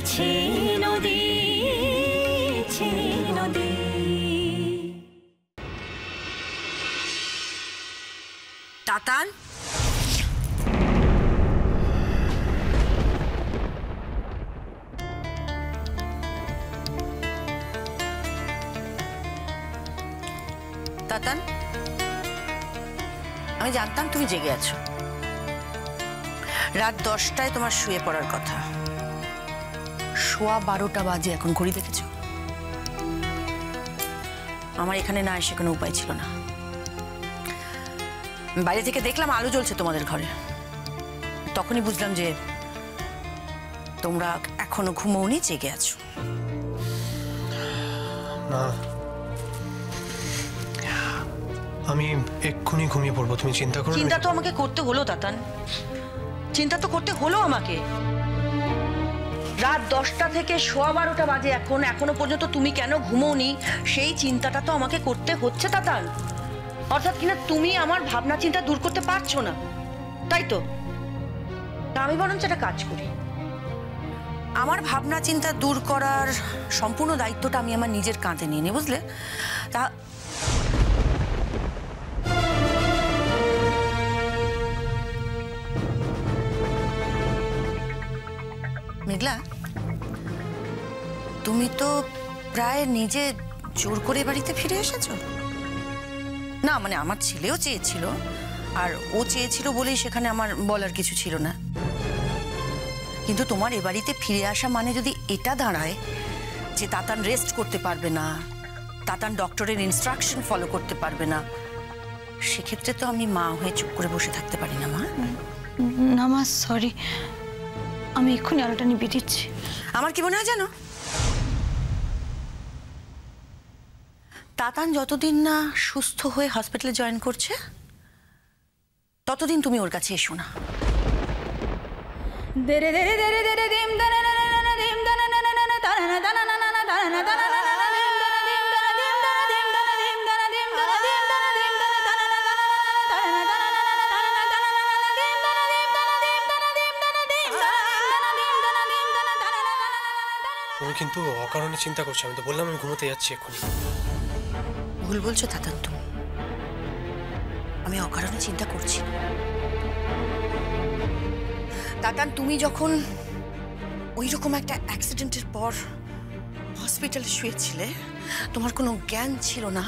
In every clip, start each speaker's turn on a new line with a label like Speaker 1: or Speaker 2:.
Speaker 1: বইছে নদী, নদী।
Speaker 2: তাতান, তাতান, আমি জানতাম তুমি জেগে আছো। রাত 10টায় তোমার শুয়ে পড়ার কথা, 12:15 বাজে এখন ঘড়ি দেখেছো? আমার এখানে না এসে কোনো উপায় ছিল না। বাইরে থেকে দেখলাম আলো জ্বলছে তোমাদের ঘরে, তখনই বুঝলাম যে তোমরা এখনো ঘুমোওনি, জেগে আছো।
Speaker 3: না, আমি এক্ষুনি ঘুমিয়ে পড়বো, তুমি চিন্তা করো।
Speaker 2: চিন্তা তো আমাকে করতে হলো তাতান, চিন্তা তো করতে হলো আমাকে। রাত 10টা থেকে 12:15 বাজে এখনো পর্যন্ত তুমি কেন ঘুমোওনি, সেই চিন্তাটা তো আমাকে করতে হচ্ছে তাতান। অর্থাৎ কিনা তুমি আমার ভাবনা চিন্তা দূর করতে পারছো না, তাই তো? আমি বরঞ্চ একটা কাজ করি, আমার ভাবনা চিন্তা দূর করার সম্পূর্ণ দায়িত্বটা আমি আমার নিজের কাঁধে নিয়ে নিই, বুঝলে? তা মেঘলা, তুমি তো প্রায় নিজে জোর করে বাড়িতে ফিরে এসেছো। না মানে আমার ছেলেও চেয়েছিল, আর ও চেয়েছিল বলেই সেখানে আমার বলার কিছু ছিল না। কিন্তু তোমার এ বাড়িতে ফিরে আসা মানে যদি এটা দাঁড়ায় যে তাতান রেস্ট করতে পারবে না, তাতান ডক্টরের ইনস্ট্রাকশন ফলো করতে পারবে না, সেক্ষেত্রে তো আমি মা হয়ে চুপ করে বসে থাকতে পারি না। মা
Speaker 4: না মা, সরি, আমি এক্ষুনি আলোটা নিভিয়ে দিচ্ছি।
Speaker 2: আমার কি মনে হয় জানো, তাতান যতদিন না সুস্থ হয়ে হসপিটালে জয়েন করছে ততদিন তুমি ওর কাছে এসো না।
Speaker 3: তুমি কিন্তু অকারণে চিন্তা করছো, আমি তো বললাম আমি ঘুমোতে যাচ্ছি এক্ষুনি।
Speaker 2: ভুল বলছো তাতান তুমি, আমি অকারণে চিন্তা করছি না। তাতান, তুমি যখন ওই রকম একটা অ্যাক্সিডেন্টের পর হসপিটালে শুয়েছিলে, তোমার কোনো জ্ঞান ছিল না,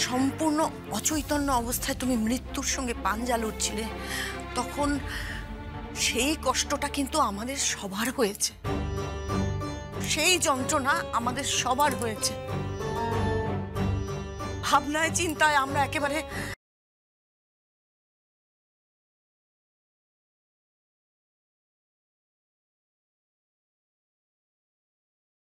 Speaker 2: সম্পূর্ণ অচৈতন্য অবস্থায় তুমি মৃত্যুর সঙ্গে পাঞ্জা লড়ছিলে, তখন সেই কষ্টটা কিন্তু আমাদের সবার হয়েছে, সেই যন্ত্রণা আমাদের সবার হয়েছে। ভাবনায় চিন্তায় আমরা একেবারে